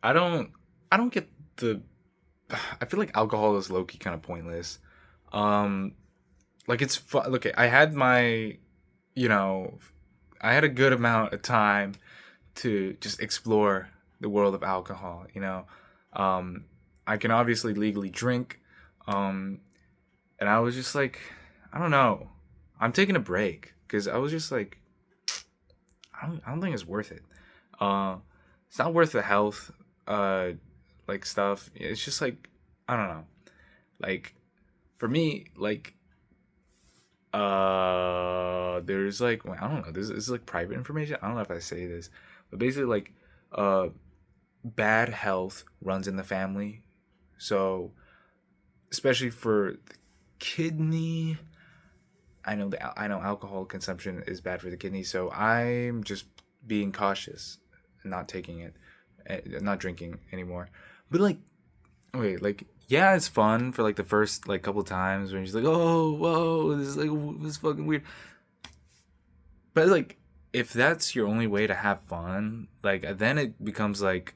I don't I don't get the I feel like alcohol is low key kind of pointless. Um, like it's fun. Okay, I had my, you know, I had a good amount of time to just explore the world of alcohol. Um, I can obviously legally drink, um, and I was just like, I don't know, I'm taking a break because I was just like, I don't think it's worth it. Uh, it's not worth the health, uh, like stuff. It's just like I don't know, like for me, like there's like well, I don't know, this is like private information. I don't know if I say this, but basically like uh bad health runs in the family. So especially for the kidney, I know alcohol consumption is bad for the kidney, so I'm just being cautious and not taking it, not drinking anymore. But like, okay, like yeah, it's fun for like the first like couple times when you're just like, oh, whoa, this is like this is fucking weird. But like, if that's your only way to have fun, like then it becomes like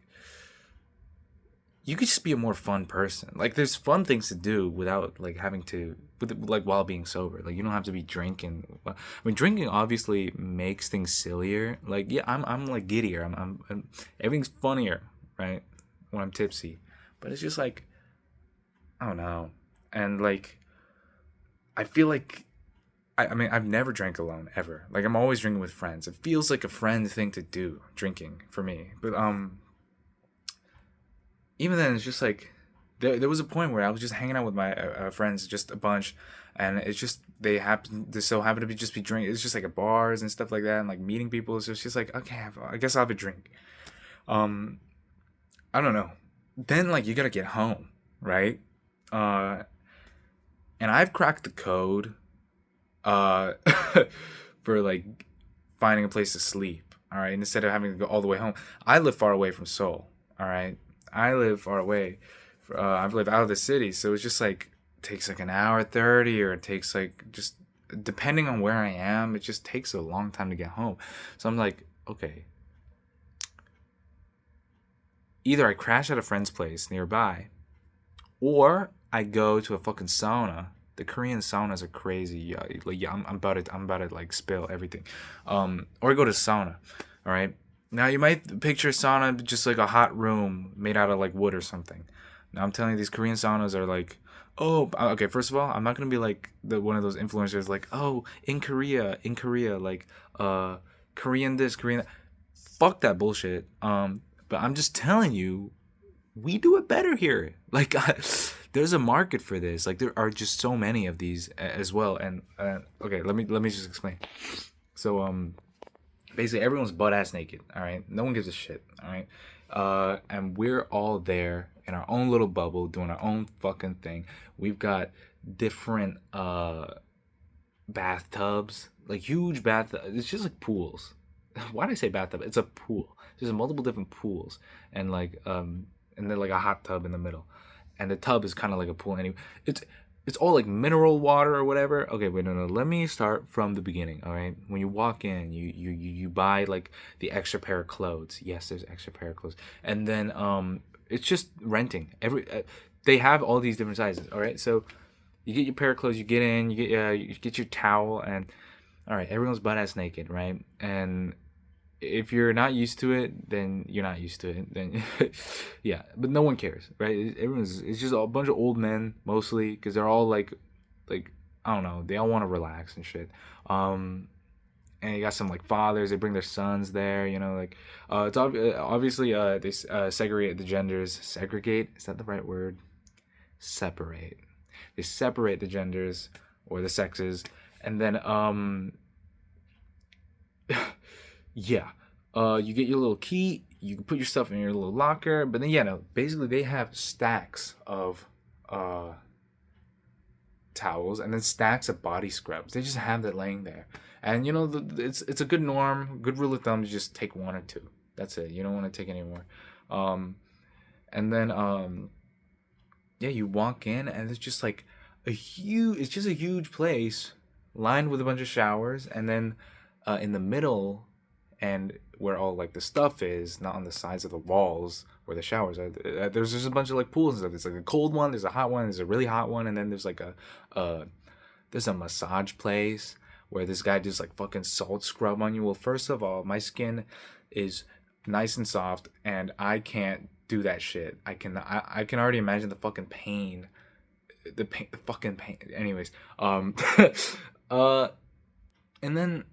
you could just be a more fun person. Like there's fun things to do without like having to with like while being sober. Like you don't have to be drinking. I mean, drinking obviously makes things sillier. Like yeah, I'm like giddier. I'm everything's funnier, right? When I'm tipsy. But it's just like I don't know. And like I feel like I mean I've never drank alone ever. Like I'm always drinking with friends. It feels like a friend thing to do, drinking for me. But even then, it's just like there was a point where I was just hanging out with my friends, just a bunch, and it's just they so happen to be just be drinking. It's just like at bars and stuff like that, and like meeting people. So it's just like okay, I guess I'll have a drink. Um, I don't know. Then like you gotta get home, right? Uh, and I've cracked the code uh for like finding a place to sleep. All right, instead of having to go all the way home. I live far away from Seoul. All right, I live far away. I live out of the city, so it's just like it takes like an hour 30, or it takes like just depending on where I am, it just takes a long time to get home. So I'm like, okay, either I crash at a friend's place nearby, or I go to a fucking sauna. The Korean saunas are crazy. Yeah, like yeah, I'm about to like spill everything. Or I go to sauna. All right. Now you might picture sauna just like a hot room made out of like wood or something. Now I'm telling you, these Korean saunas are like, oh, okay. First of all, I'm not gonna be like the one of those influencers like, oh, in Korea, like, Korean this, Korean that. Fuck that bullshit. But I'm just telling you, we do it better here. Like, there's a market for this. Like, there are just so many of these as well. And okay, let me just explain. So, basically, everyone's butt ass naked. All right, no one gives a shit. All right, and we're all there in our own little bubble doing our own fucking thing. We've got different bathtubs, like huge bathtub. It's just like pools. Why did I say bathtub? It's a pool. There's multiple different pools, and and then like a hot tub in the middle, and the tub is kind of like a pool. Anyway, it's it's all like mineral water or whatever. Okay, wait, no, no. Let me start from the beginning. All right, when you walk in, you buy like the extra pair of clothes. Yes, there's extra pair of clothes, and then it's just renting. They have all these different sizes. All right, so you get your pair of clothes, you get your towel, and all right, everyone's butt ass naked, right? And if you're not used to it, then you're not used to it. Then yeah, but no one cares, right? Everyone's it's just a bunch of old men mostly because they're all like I don't know, they all want to relax and shit. Um, and you got some like fathers, they bring their sons there, like obviously they segregate the genders. Segregate, is that the right word? Separate. They separate the genders or the sexes, and then yeah, you get your little key. You can put your stuff in your little locker, but then yeah, no, basically they have stacks of uh towels and then stacks of body scrubs. They just have that laying there, and it's a good norm, good rule of thumb to just take one or two. That's it. You don't want to take any more. Um, and then yeah, you walk in and it's just like it's just a huge place lined with a bunch of showers, and then in the middle and where all like the stuff is, not on the sides of the walls where the showers are. There's just a bunch of like pools and stuff. There's like a cold one, there's a hot one, there's a really hot one, and then there's like uh there's a massage place where this guy just like fucking salt scrub on you. Well, first of all, my skin is nice and soft, and I can't do that shit. I can already imagine the fucking pain, the fucking pain. Anyways, uh, and then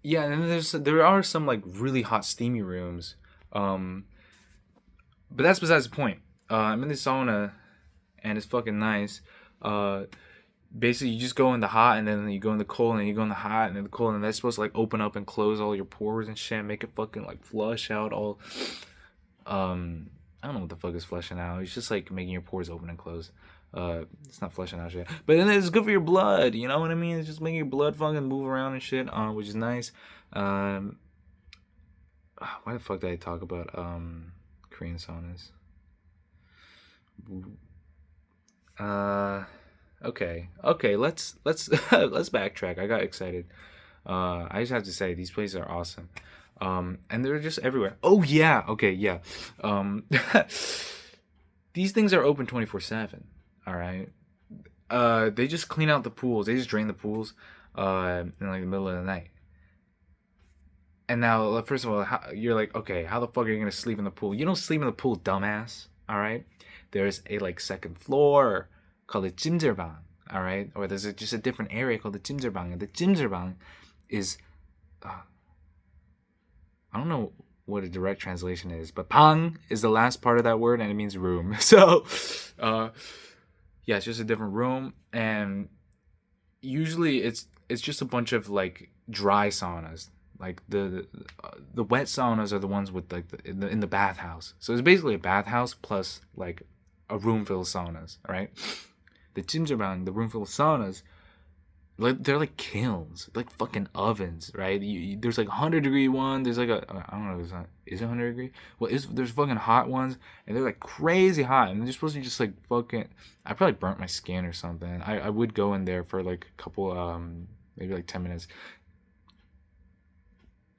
yeah, and then there are some like really hot steamy rooms, but that's besides the point. I'm in the sauna, and it's fucking nice. Basically you just go in the hot, and then you go in the cold, and then you go in the hot, and then the cold, and that's supposed to like open up and close all your pores and shit, make it fucking like flush out all. I don't know what the fuck is flushing out. It's just like making your pores open and close. It's not flushing out shit, but then it's good for your blood. You know what I mean? It's just making your blood fucking move around and shit, which is nice. Why the fuck did I talk about Korean saunas? Okay, let's let's backtrack. I got excited. I just have to say these places are awesome. And they're just everywhere. Oh yeah, okay, yeah. These things are open 24/7. All right. They just clean out the pools. They just drain the pools in like the middle of the night. And now, first of all, you're like, okay, how the fuck are you gonna sleep in the pool? You don't sleep in the pool, dumbass. All right. There's a like second floor called the 찜질방. All right, or there's just a different area called the 찜질방, and the 찜질방 is, I don't know what a direct translation is, but 방 is the last part of that word, and it means room. So, yeah, it's just a different room, and usually it's just a bunch of like dry saunas. Like the wet saunas are the ones with like in the bathhouse. So it's basically a bathhouse plus like a room full of saunas, right? The 찜질방, the room full of saunas, like they're like kilns, like fucking ovens, right? There's like 100-degree one. There's like I don't know, is it 100-degree? Well, there's fucking hot ones, and they're like crazy hot, and they're supposed to just like fucking. I probably burnt my skin or something. I would go in there for like a couple, maybe like 10 minutes.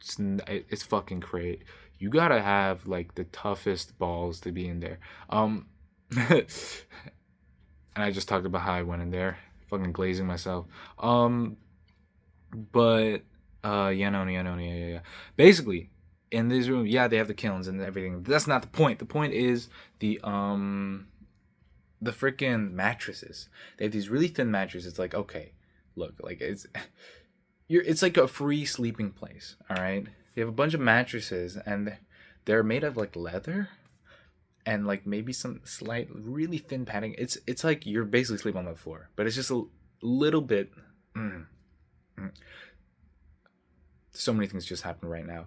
It's fucking great. You gotta have like the toughest balls to be in there. And I just talked about how I went in there, fucking glazing myself. But yeah. Basically, in this room, yeah, they have the kilns and everything. That's not the point. The point is the freaking mattresses. They have these really thin mattresses. It's like, okay, look, like it's like a free sleeping place. All right, they have a bunch of mattresses, and they're made of like leather. And like maybe some slight, really thin padding. It's like you're basically sleeping on the floor, but it's just a little bit. So many things just happened right now.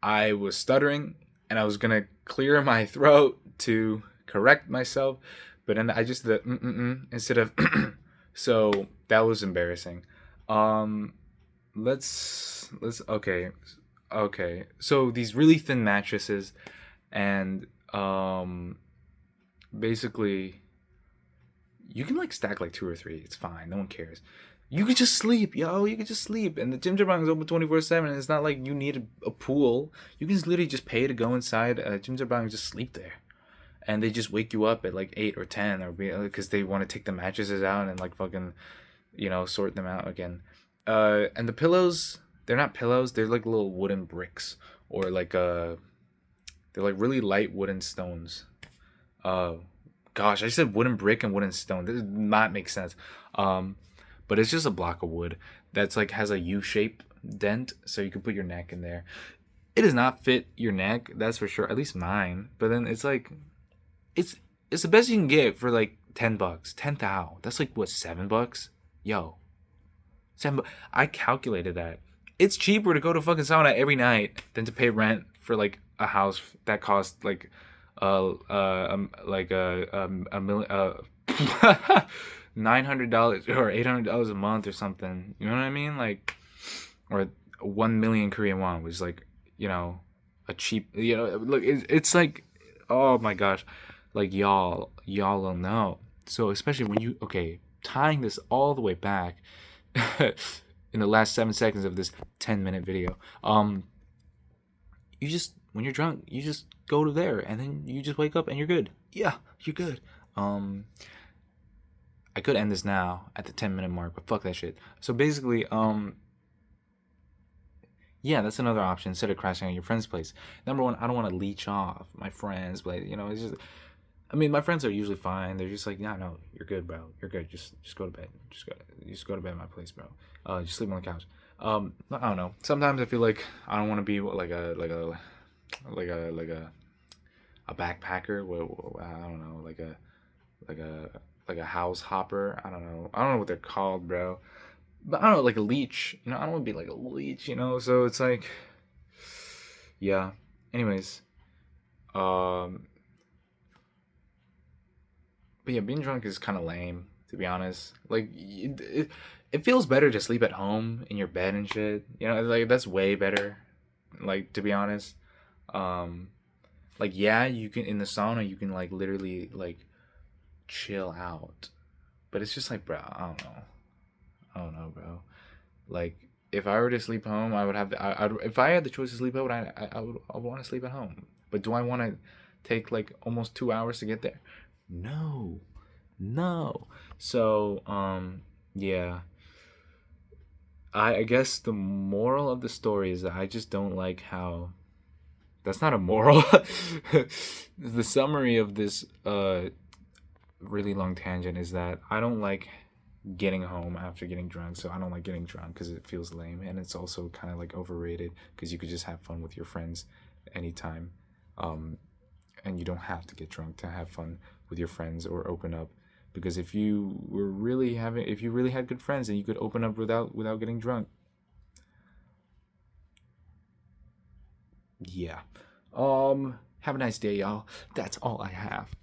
I was stuttering, and I was gonna clear my throat to correct myself, but then I just did instead of. So that was embarrassing. Let's okay. So these really thin mattresses, and basically you can like stack like 2 or 3. It's fine, no one cares. You could just sleep, you could just sleep, and the 찜질방 is open 24/7, and it's not like you need a pool. You can just literally just pay to go inside a 찜질방 and just sleep there, and they just wake you up at like 8 or 10, or because they want to take the mattresses out and like fucking sort them out again. And the pillows, they're not pillows, they're like little wooden bricks, or like they're like really light wooden stones. Gosh, I said wooden brick and wooden stone. This does not make sense. But it's just a block of wood that's like has a U-shape dent, so you can put your neck in there. It does not fit your neck, that's for sure. At least mine. But then it's like, it's the best you can get for like $10. 10 thou. That's like what, $7? Yo, $7. I calculated that. It's cheaper to go to fucking sauna every night than to pay rent for like a house that costs like $900 or $800 a month or something. You know what I mean? Like, or 1 million Korean won, which is like, a cheap. Look, it's like, oh my gosh, like y'all don't know. So especially when tying this all the way back in the last 7 seconds of this 10-minute video. you just, when you're drunk, you just go to there, and then you just wake up and you're good. Yeah, you're good. Um, I could end this now at the 10-minute mark, but fuck that shit. So basically, yeah, that's another option instead of crashing at your friend's place. Number one, I don't want to leech off my friends, but it's just, I mean, my friends are usually fine. They're just like, yeah, no, you're good, bro. You're good. Just go to bed. Just go to bed at my place, bro. Just sleep on the couch. I don't know. Sometimes I feel like I don't want to be like a backpacker. I don't know, like a like a house hopper. I don't know. I don't know what they're called, bro. But I don't know, like a leech. I don't want to be like a leech. So it's like, yeah. Anyways, um, but yeah, being drunk is kind of lame, to be honest. Like, it feels better to sleep at home in your bed and shit. Like that's way better. Like, to be honest, um, like, yeah, you can, in the sauna, you can like literally like chill out, but it's just like, bro, I don't know, bro. Like, if I were to sleep home, I would have. If I had the choice to sleep out, I would want to sleep at home. But do I want to take like almost 2 hours to get there? No, no. So, yeah. I guess the moral of the story is that I just don't like how. That's not a moral. The summary of this really long tangent is that I don't like getting home after getting drunk. So I don't like getting drunk because it feels lame, and it's also kind of like overrated because you could just have fun with your friends anytime, um, and you don't have to get drunk to have fun with your friends or open up. Because if you really had good friends, then you could open up without getting drunk. Yeah. Have a nice day, y'all. That's all I have.